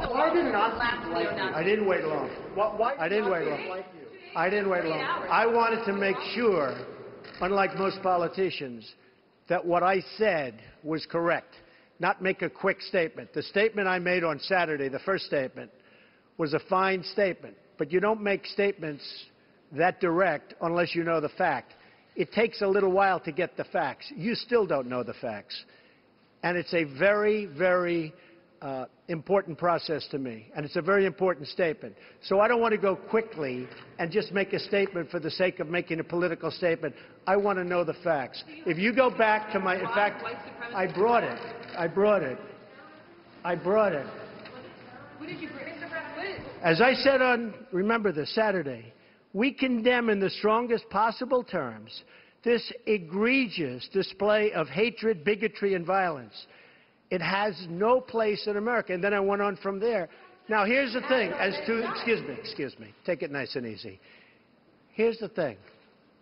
Why did Nazis like you? I didn't wait long. I didn't wait long. I didn't wait long. I wanted to make sure, unlike most politicians, that what I said was correct, not make a quick statement. The statement I made on Saturday, the first statement, was a fine statement. But you don't make statements that direct unless you know the fact. It takes a little while to get the facts. You still don't know the facts. And it's a very, very important process to me, and it's a very important statement. So I don't want to go quickly and just make a statement for the sake of making a political statement. I want to know the facts. If you go back to my, in fact, I brought it. As I said on, remember this, Saturday, we condemn in the strongest possible terms this egregious display of hatred, bigotry, and violence. It has no place in America. And then I went on from there. Now, here's the thing. As to, excuse me. Take it nice and easy. Here's the thing.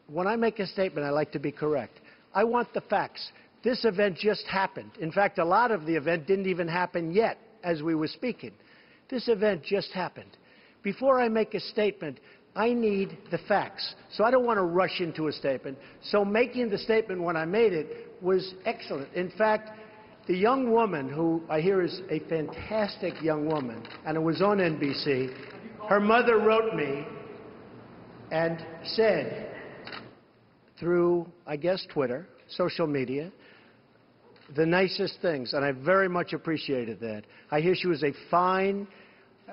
When I make a statement, I like to be correct. I want the facts. This event just happened. In fact, a lot of the event didn't even happen yet as we were speaking. This event just happened. Before I make a statement, I need the facts. So I don't want to rush into a statement. So making the statement when I made it was excellent. In fact, the young woman, who I hear is a fantastic young woman, and it was on NBC, her mother wrote me and said, through, I guess, Twitter, social media, the nicest things, and I very much appreciated that. I hear she was a fine,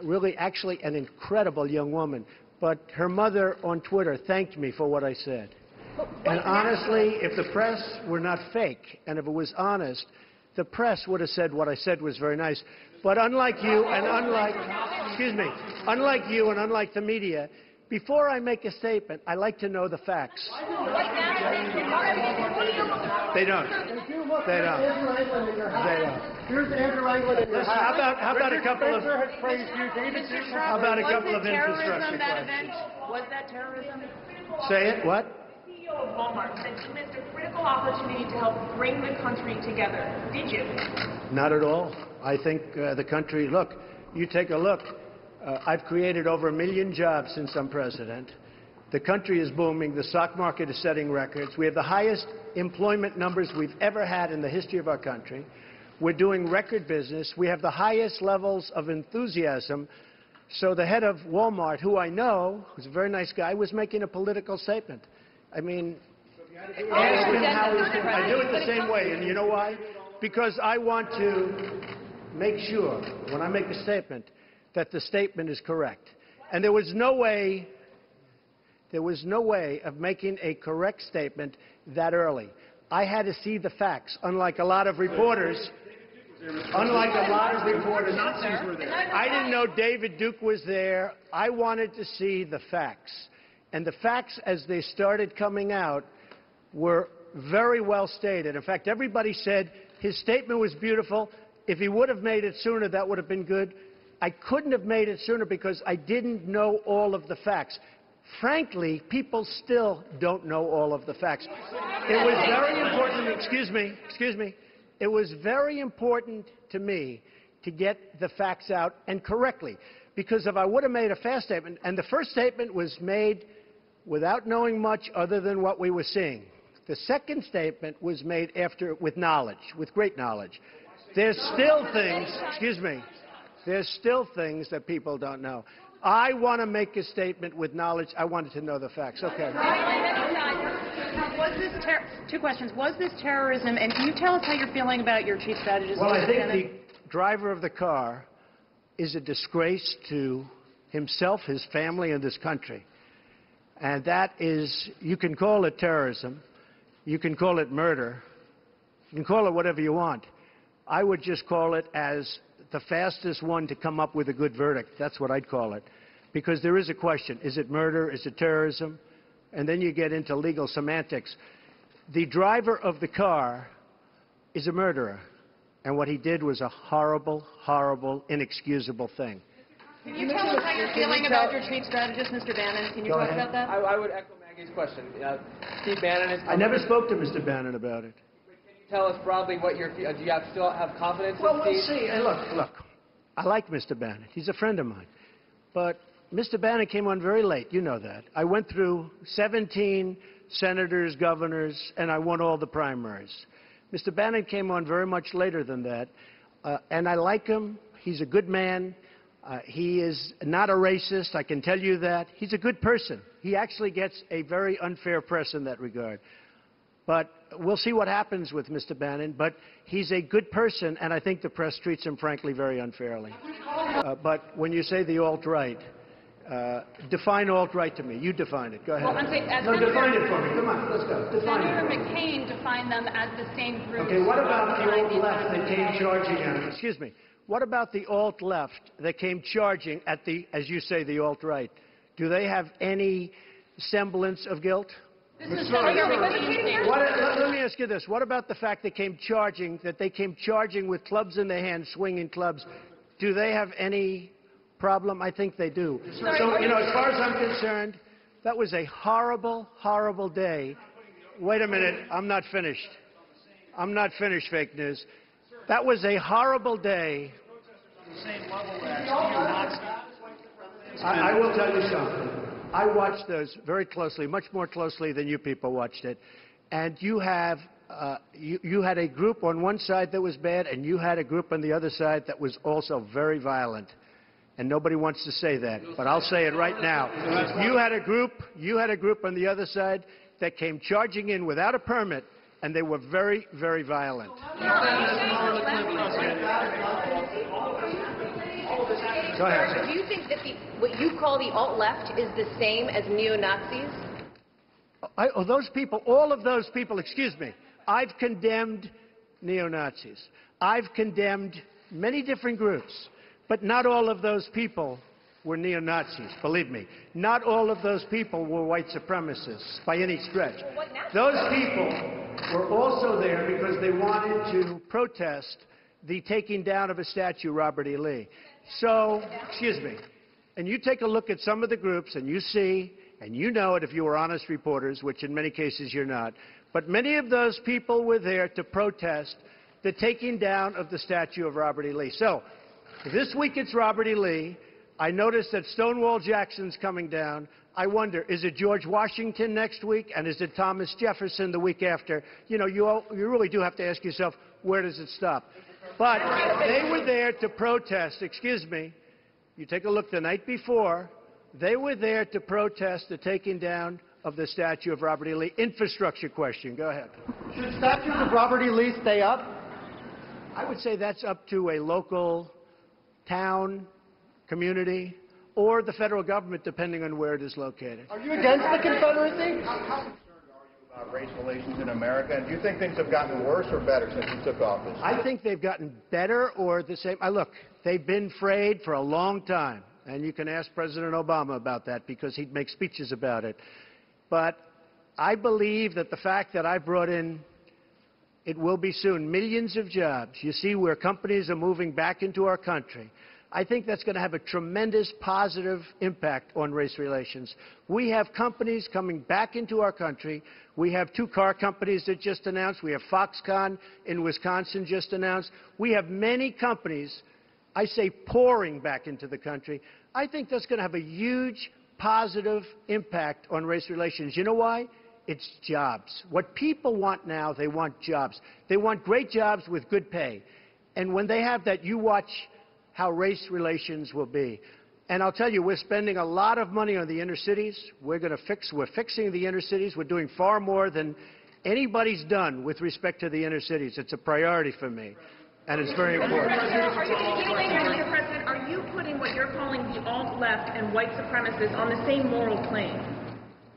really, actually, an incredible young woman. But her mother on Twitter thanked me for what I said. And honestly, if the press were not fake, and if it was honest, the press would have said what I said was very nice. But unlike you and unlike the media, before I make a statement, I like to know the facts. They don't. Here's Andrew Anglin in your house. How about a couple of infrastructure questions? Was that terrorism? Say it. What? CEO of Walmart said you missed a critical opportunity to help bring the country together. Did you? Not at all. I think the country, look, you take a look. I've created over 1 million jobs since I'm president. The country is booming. The stock market is setting records. We have the highest employment numbers we've ever had in the history of our country. We're doing record business. We have the highest levels of enthusiasm. So the head of Walmart, who I know, who's a very nice guy, was making a political statement. I mean, ask him how he's doing. I do it the same way, and you know why? Because I want to make sure, when I make a statement, that the statement is correct. And there was no way of making a correct statement that early. I had to see the facts, unlike a lot of reporters. I didn't know David Duke was there. I wanted to see the facts. And the facts, as they started coming out, were very well stated. In fact, everybody said his statement was beautiful. If he would have made it sooner, that would have been good. I couldn't have made it sooner because I didn't know all of the facts. Frankly, people still don't know all of the facts. It was very important, excuse me, it was very important to me to get the facts out, and correctly, because if I would have made a fast statement, and the first statement was made without knowing much other than what we were seeing. The second statement was made after, with knowledge, with great knowledge. There's still things, there's still things that people don't know. I want to make a statement with knowledge. I wanted to know the facts. Okay. Two questions. Was this terrorism? And can you tell us how you're feeling about your chief strategist? Well, I think the driver of the car is a disgrace to himself, his family, and this country. And that is, you can call it terrorism. You can call it murder. You can call it whatever you want. I would just call it as the fastest one to come up with a good verdict. That's what I'd call it. Because there is a question. Is it murder? Is it terrorism? And then you get into legal semantics. The driver of the car is a murderer. And what he did was a horrible, horrible, inexcusable thing. Can you tell us how you're feeling about your chief strategist, Mr. Bannon? Can you talk about that? I would echo Maggie's question. Steve Bannon is... I never spoke to Mr. Bannon about it. Can you tell us broadly what you're... Do you still have confidence in Steve? Well, we'll see. And look, I like Mr. Bannon. He's a friend of mine. But Mr. Bannon came on very late. You know that. I went through 17 senators, governors, and I won all the primaries. Mr. Bannon came on very much later than that, and I like him. He's a good man. He is not a racist, I can tell you that. He's a good person. He actually gets a very unfair press in that regard. But we'll see what happens with Mr. Bannon. But he's a good person, and I think the press treats him, frankly, very unfairly. But when you say the alt-right, define alt-right to me. You define it. Go ahead. Well, I'm saying, no, define it for me. Come on, let's go. Define Senator it. McCain defined them as the same group. Okay, what about the alt-left that came charging at him? Excuse me. What about the alt-left that came charging at the, as you say, the alt-right? Do they have any semblance of guilt? This is let me ask you this. What about the fact they came charging with clubs in their hands, swinging clubs? Do they have any problem? I think they do. So, you know, as far as I'm concerned, that was a horrible, horrible day. Wait a minute. I'm not finished. I'm not finished, fake news. That was a horrible day. I will tell you something. I watched those very closely, much more closely than you people watched it. And you have, you had a group on one side that was bad, and you had a group on the other side that was also very violent. And nobody wants to say that, but I'll say it right now. You had a group on the other side that came charging in without a permit, and they were very, very violent. Go ahead. Do you think that what you call the alt-left is the same as neo-Nazis? Those people, all of those people, excuse me, I've condemned neo-Nazis. I've condemned many different groups, but not all of those people were neo-Nazis, believe me. Not all of those people were white supremacists by any stretch. Those people were also there because they wanted to protest the taking down of a statue, Robert E. Lee. So, excuse me, and you take a look at some of the groups and you see, and you know it if you were honest reporters, which in many cases you're not, but many of those people were there to protest the taking down of the statue of Robert E. Lee. So, this week it's Robert E. Lee. I noticed that Stonewall Jackson's coming down. I wonder, is it George Washington next week, and is it Thomas Jefferson the week after? You know, you really do have to ask yourself, where does it stop? But they were there to protest, excuse me, you take a look the night before, they were there to protest the taking down of the statue of Robert E. Lee. Infrastructure question, go ahead. Should statues of Robert E. Lee stay up? I would say that's up to a local town, community, or the federal government, depending on where it is located. Are you against the Confederacy? How concerned are you about race relations in America? And do you think things have gotten worse or better since you took office? I think they've gotten better or the same. Look, they've been frayed for a long time. And you can ask President Obama about that because he'd make speeches about it. But I believe that the fact that I brought in, it will be soon, millions of jobs. You see where companies are moving back into our country. I think that's going to have a tremendous positive impact on race relations. We have companies coming back into our country. We have 2 car companies that just announced. We have Foxconn in Wisconsin just announced. We have many companies, I say, pouring back into the country. I think that's going to have a huge positive impact on race relations. You know why? It's jobs. What people want now, they want jobs. They want great jobs with good pay. And when they have that, you watch how race relations will be. And I'll tell you, we're spending a lot of money on the inner cities. We're fixing the inner cities. We're doing far more than anybody's done with respect to the inner cities. It's a priority for me, and it's very important. Mr. President, are you putting what you're calling the alt-left and white supremacists on the same moral plane?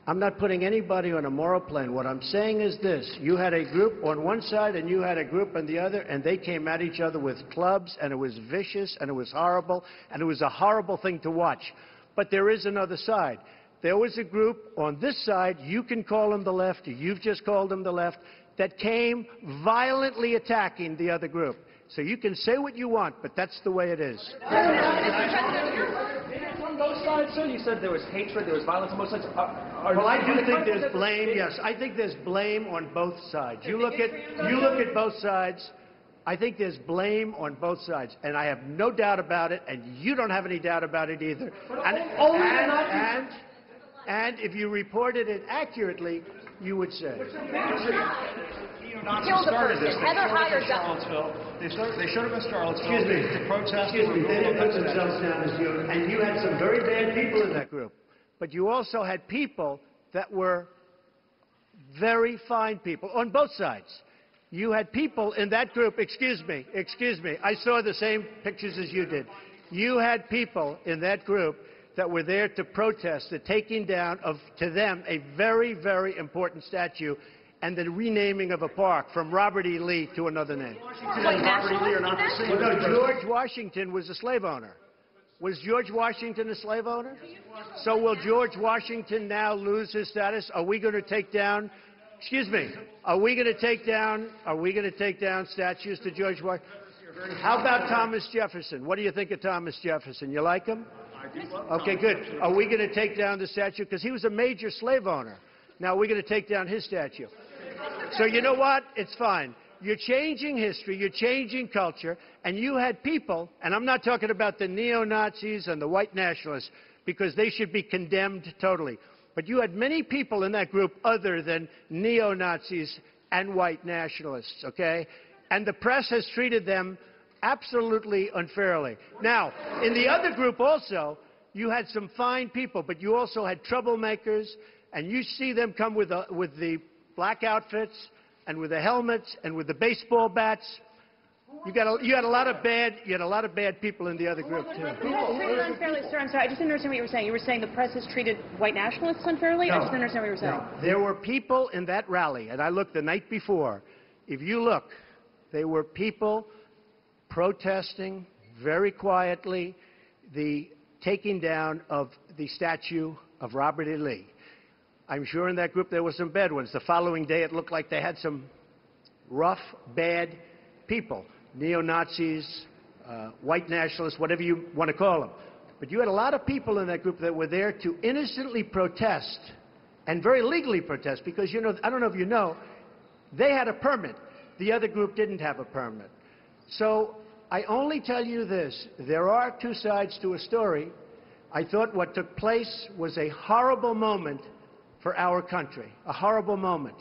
I'm not putting anybody on a moral plane. What I'm saying is this. You had a group on one side and you had a group on the other, and they came at each other with clubs, and it was vicious, and it was horrible, and it was a horrible thing to watch. But there is another side. There was a group on this side, you can call them the left, or you've just called them the left, that came violently attacking the other group. So you can say what you want, but that's the way it is. On both sides, sir? You said there was hatred, there was violence on both sides. Well, I do think there's blame, yes. I think there's blame on both sides. You look at both sides. I think there's blame on both sides, and I have no doubt about it, and you don't have any doubt about it either. And if you reported it accurately, you would say. Kill the person. Heather hired Charlottesville. They showed up in Charlottesville. Excuse me. To protest. Excuse me. They didn't put themselves down as you, and you had some very bad people in that group. But you also had people that were very fine people on both sides. You had people in that group, excuse me, I saw the same pictures as you did. You had people in that group that were there to protest the taking down of, to them, a very, very important statue and the renaming of a park from Robert E. Lee to another name. No, George Washington was a slave owner. Was George Washington a slave owner? So will George Washington now lose his status? Are we going to take down, excuse me, are we going to take down statues to George Washington? How about Thomas Jefferson? What do you think of Thomas Jefferson? You like him? Okay, good. Are we going to take down the statue? Because he was a major slave owner. Now, we're going to take down his statue. So you know what? It's fine. You're changing history, you're changing culture, and you had people, and I'm not talking about the neo-Nazis and the white nationalists, because they should be condemned totally. But you had many people in that group other than neo-Nazis and white nationalists, okay? And the press has treated them absolutely unfairly. Now, in the other group also, you had some fine people, but you also had troublemakers, and you see them come with the black outfits and with the helmets and with the baseball bats. You had a lot of bad people in the other group too. Treated unfairly, sir. I'm sorry, I just didn't understand what you were saying. You were saying the press has treated white nationalists unfairly? No, I just didn't understand what you were saying. No. There were people in that rally, and I looked the night before. If you look, there were people protesting very quietly the taking down of the statue of Robert E. Lee. I'm sure in that group there were some bad ones. The following day it looked like they had some rough, bad people, neo-Nazis, white nationalists, whatever you want to call them. But you had a lot of people in that group that were there to innocently protest, and very legally protest, because, you know, I don't know if you know, they had a permit. The other group didn't have a permit. So I only tell you this. There are two sides to a story. I thought what took place was a horrible moment for our country, a horrible moment.